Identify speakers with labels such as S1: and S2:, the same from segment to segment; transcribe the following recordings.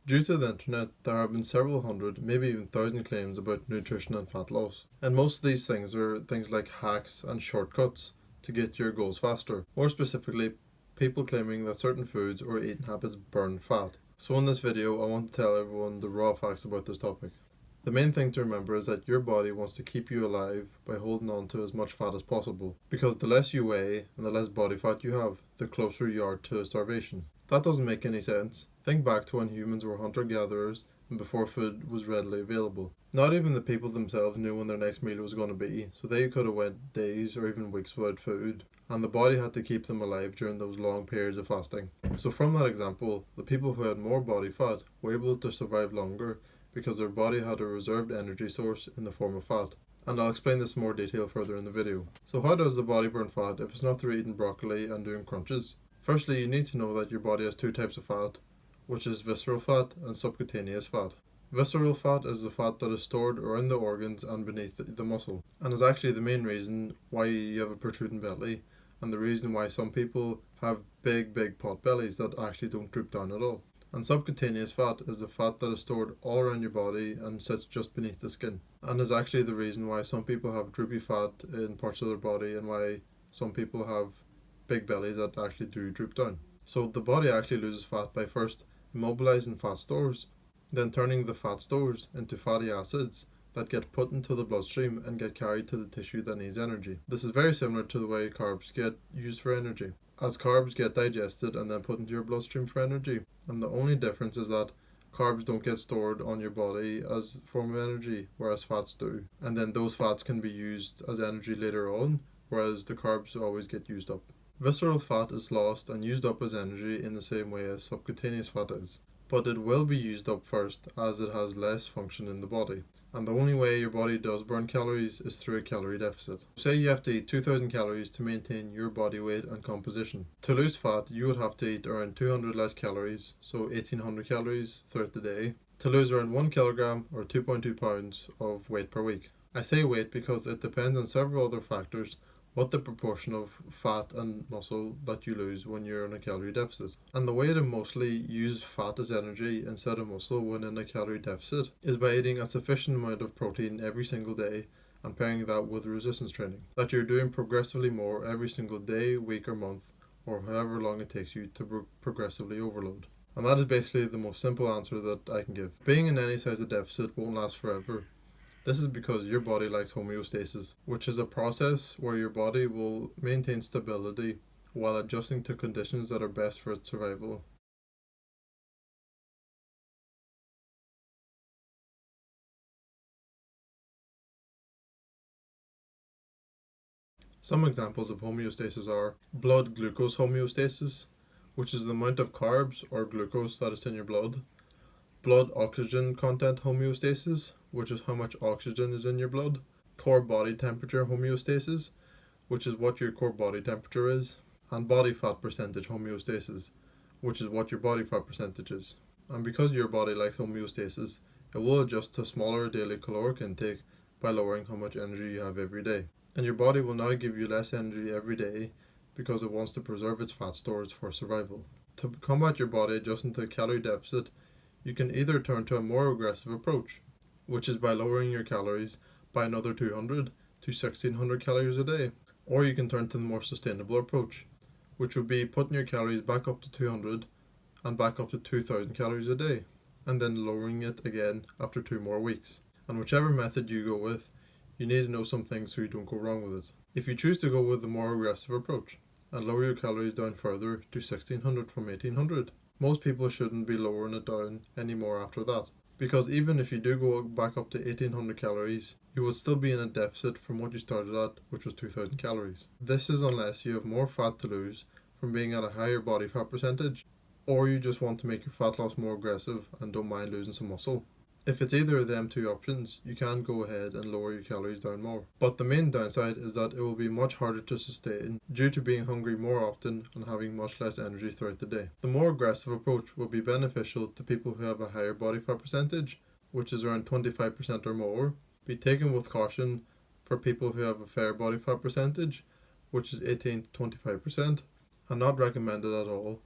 S1: Due to the internet, there have been several hundred, maybe even thousand claims about nutrition and fat loss. And most of these things are things like hacks and shortcuts to get your goals faster. More specifically, people claiming that certain foods or eating habits burn fat. So in this video, I want to tell everyone the raw facts about this topic. The main thing to remember is that your body wants to keep you alive by holding on to as much fat as possible, because the less you weigh and the less body fat you have, the closer you are to starvation. That doesn't make any sense. Think back to when humans were hunter-gatherers and before food was readily available. Not even the people themselves knew when their next meal was going to be, so they could have went days or even weeks without food, and the body had to keep them alive during those long periods of fasting. So from that example, the people who had more body fat were able to survive longer because their body had a reserved energy source in the form of fat. And I'll explain this in more detail further in the video. So how does the body burn fat if it's not through eating broccoli and doing crunches? Firstly, you need to know that your body has two types of fat, which is visceral fat and subcutaneous fat. Visceral fat is the fat that is stored around the organs and beneath the muscle, and is actually the main reason why you have a protruding belly, and the reason why some people have big pot bellies that actually don't droop down at all. And subcutaneous fat is the fat that is stored all around your body and sits just beneath the skin, and is actually the reason why some people have droopy fat in parts of their body and why some people have big bellies that actually do droop down. So the body actually loses fat by first immobilizing fat stores, then turning the fat stores into fatty acids that get put into the bloodstream and get carried to the tissue that needs energy. This is very similar to the way carbs get used for energy, as carbs get digested and then put into your bloodstream for energy. And the only difference is that carbs don't get stored on your body as a form of energy, whereas fats do. And then those fats can be used as energy later on, whereas the carbs always get used up. Visceral fat is lost and used up as energy in the same way as subcutaneous fat is, but it will be used up first as it has less function in the body. And the only way your body does burn calories is through a calorie deficit. Say you have to eat 2000 calories to maintain your body weight and composition. To lose fat, you would have to eat around 200 less calories, so 1800 calories throughout the day, to lose around 1 kilogram or 2.2 pounds of weight per week. I say weight because it depends on several other factors what the proportion of fat and muscle that you lose when you're in a calorie deficit. And the way to mostly use fat as energy instead of muscle when in a calorie deficit is by eating a sufficient amount of protein every single day and pairing that with resistance training, that you're doing progressively more every single day, week or month, or however long it takes you to progressively overload. And that is basically the most simple answer that I can give. Being in any size of deficit won't last forever. This is because your body likes homeostasis, which is a process where your body will maintain stability while adjusting to conditions that are best for its survival. Some examples of homeostasis are blood glucose homeostasis, which is the amount of carbs or glucose that is in your blood; blood oxygen content homeostasis, which is how much oxygen is in your blood; core body temperature homeostasis, which is what your core body temperature is; and body fat percentage homeostasis, which is what your body fat percentage is. And because your body likes homeostasis, it will adjust to smaller daily caloric intake by lowering how much energy you have every day. And your body will now give you less energy every day because it wants to preserve its fat stores for survival. To combat your body adjusting to a calorie deficit, you can either turn to a more aggressive approach, which is by lowering your calories by another 200 to 1600 calories a day, or you can turn to the more sustainable approach, which would be putting your calories back up to 200 and back up to 2000 calories a day, and then lowering it again after 2 more weeks. And whichever method you go with, you need to know some things so you don't go wrong with it. If you choose to go with the more aggressive approach and lower your calories down further to 1600 from 1800, most people shouldn't be lowering it down anymore after that. Because even if you do go back up to 1800 calories, you would still be in a deficit from what you started at, which was 2000 calories. This is unless you have more fat to lose from being at a higher body fat percentage, or you just want to make your fat loss more aggressive and don't mind losing some muscle. If it's either of them two options, you can go ahead and lower your calories down more. But the main downside is that it will be much harder to sustain due to being hungry more often and having much less energy throughout the day. The more aggressive approach will be beneficial to people who have a higher body fat percentage, which is around 25% or more. Be taken with caution for people who have a fair body fat percentage, which is 18 to 25%, and not recommended at all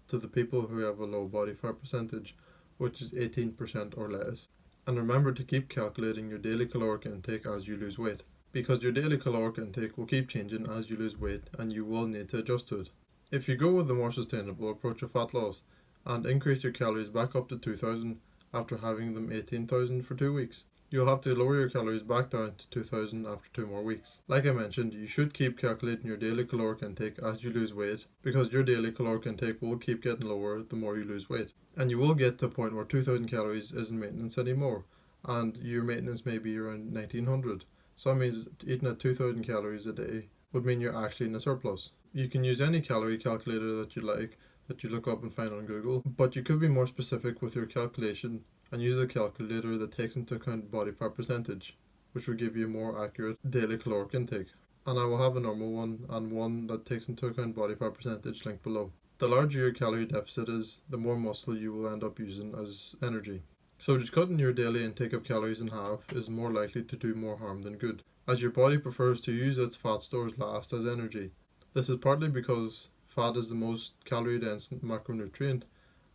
S1: to the people who have a low body fat percentage, which is 18% or less. And remember to keep calculating your daily caloric intake as you lose weight, because your daily caloric intake will keep changing as you lose weight and you will need to adjust to it. If you go with the more sustainable approach of fat loss and increase your calories back up to 2000 after having them 18,000 for 2 weeks, you'll have to lower your calories back down to 2000 after 2 more weeks. Like I mentioned, you should keep calculating your daily caloric intake as you lose weight, because your daily caloric intake will keep getting lower the more you lose weight. And you will get to a point where 2000 calories isn't maintenance anymore, and your maintenance may be around 1900. So that means eating at 2000 calories a day would mean you're actually in a surplus. You can use any calorie calculator that you like, that you look up and find on Google, but you could be more specific with your calculation and use a calculator that takes into account body fat percentage, which will give you a more accurate daily caloric intake. And I will have a normal one and one that takes into account body fat percentage linked below. The larger your calorie deficit is, the more muscle you will end up using as energy. So just cutting your daily intake of calories in half is more likely to do more harm than good, as your body prefers to use its fat stores last as energy. This is partly because fat is the most calorie dense macronutrient,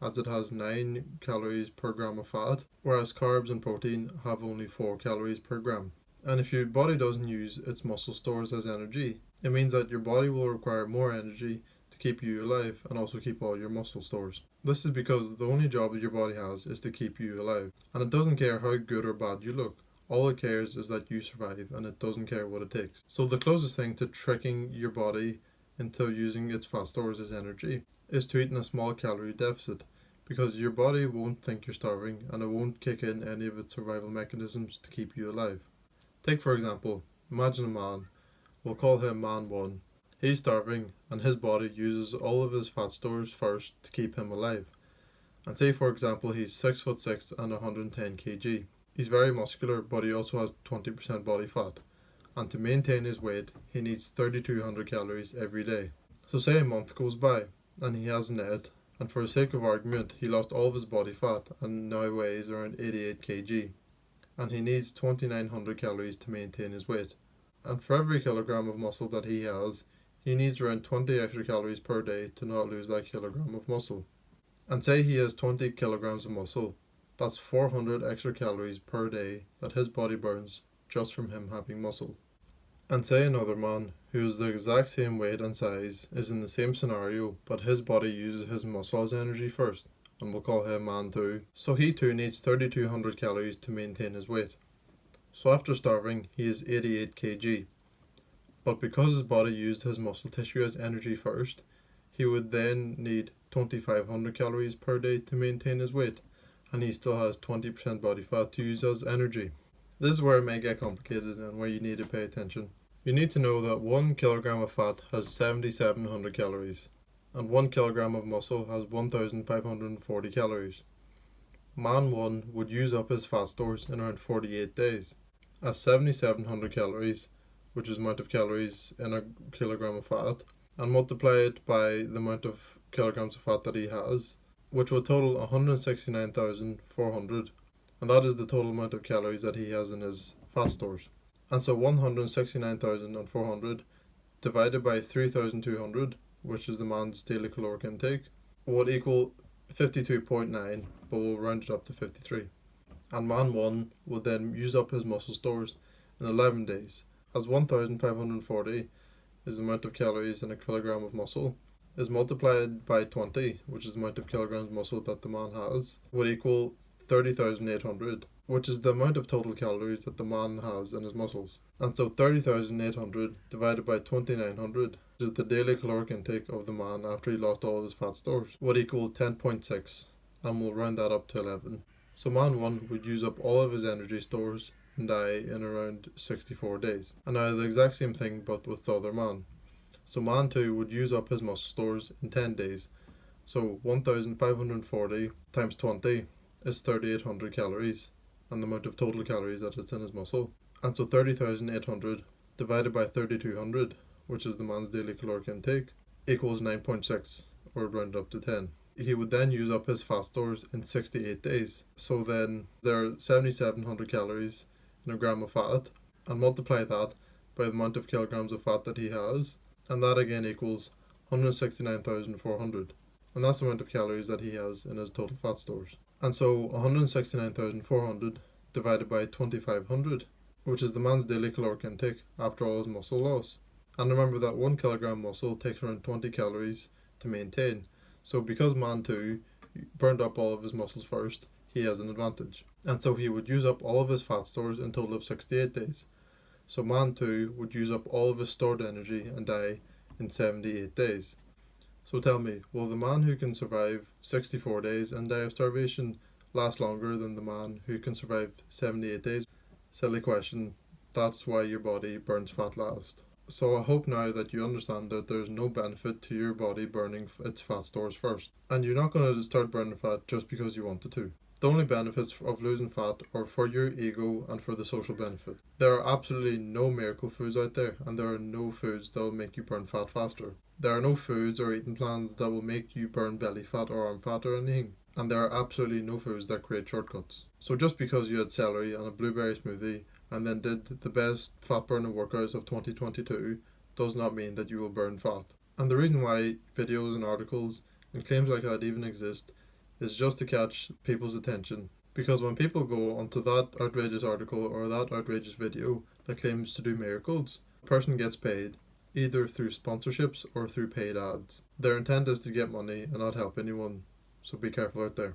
S1: as it has 9 calories per gram of fat, whereas carbs and protein have only 4 calories per gram. And if your body doesn't use its muscle stores as energy, it means that your body will require more energy to keep you alive and also keep all your muscle stores. This is because the only job that your body has is to keep you alive, and it doesn't care how good or bad you look. All it cares is that you survive, and it doesn't care what it takes. So the closest thing to tricking your body into using its fat stores as energy is to eat in a small calorie deficit, because your body won't think you're starving and it won't kick in any of its survival mechanisms to keep you alive. Take for example, imagine a man, we'll call him man 1. He's starving and his body uses all of his fat stores first to keep him alive. And say for example he's 6'6" and 110 kg. He's very muscular, but he also has 20% body fat, and to maintain his weight he needs 3200 calories every day. So say a month goes by and he hasn't ate, and for the sake of argument he lost all of his body fat and now weighs around 88 kg, and he needs 2900 calories to maintain his weight. And for every kilogram of muscle that he has, he needs around 20 extra calories per day to not lose that kilogram of muscle. And say he has 20 kilograms of muscle, that's 400 extra calories per day that his body burns just from him having muscle. And say another man who is the exact same weight and size is in the same scenario, but his body uses his muscle as energy first, and we'll call him man 2. So he too needs 3200 calories to maintain his weight. So after starving, he is 88 kg. But because his body used his muscle tissue as energy first, he would then need 2500 calories per day to maintain his weight, and he still has 20% body fat to use as energy. This is where it may get complicated and where you need to pay attention. You need to know that 1 kilogram of fat has 7700 calories, and 1 kilogram of muscle has 1540 calories. Man 1 would use up his fat stores in around 48 days, as 7700 calories, which is the amount of calories in a kilogram of fat, and multiply it by the amount of kilograms of fat that he has, which will total 169,400, and that is the total amount of calories that he has in his fat stores. And so 169,400 divided by 3,200, which is the man's daily caloric intake, would equal 52.9, but we'll round it up to 53. And man 1 would then use up his muscle stores in 11 days, as 1,540 is the amount of calories in a kilogram of muscle, is multiplied by 20, which is the amount of kilograms of muscle that the man has, would equal 30,800, which is the amount of total calories that the man has in his muscles. And so 30,800 divided by 2,900, which is the daily caloric intake of the man after he lost all of his fat stores, would equal 10.6, and we'll round that up to 11. So man 1 would use up all of his energy stores and die in around 64 days. And now the exact same thing but with the other man. So man 2 would use up his muscle stores in 10 days. So 1540 times 20 is 3800 calories, and the amount of total calories that is in his muscle. And so 30,800 divided by 3,200, which is the man's daily caloric intake, equals 9.6, or round up to 10. He would then use up his fat stores in 68 days. So then there are 7,700 calories in a gram of fat, and multiply that by the amount of kilograms of fat that he has, and that again equals 169,400. And that's the amount of calories that he has in his total fat stores. And so 169,400 divided by 2,500, which is the man's daily caloric intake after all his muscle loss. And remember that 1 kilogram muscle takes around 20 calories to maintain. So because man 2 burned up all of his muscles first, he has an advantage. And so he would use up all of his fat stores in a total of 68 days. So man 2 would use up all of his stored energy and die in 78 days. So tell me, will the man who can survive 64 days and die of starvation last longer than the man who can survive 78 days? Silly question. That's why your body burns fat last. So I hope now that you understand that there's no benefit to your body burning its fat stores first. And you're not going to start burning fat just because you wanted to. The only benefits of losing fat are for your ego and for the social benefit. There are absolutely no miracle foods out there, and there are no foods that will make you burn fat faster. There are no foods or eating plans that will make you burn belly fat or arm fat or anything. And there are absolutely no foods that create shortcuts. So just because you had celery and a blueberry smoothie and then did the best fat burning workouts of 2022 does not mean that you will burn fat. And the reason why videos and articles and claims like that even exist is just to catch people's attention. Because when people go onto that outrageous article or that outrageous video that claims to do miracles, the person gets paid either through sponsorships or through paid ads. Their intent is to get money and not help anyone, so be careful out there.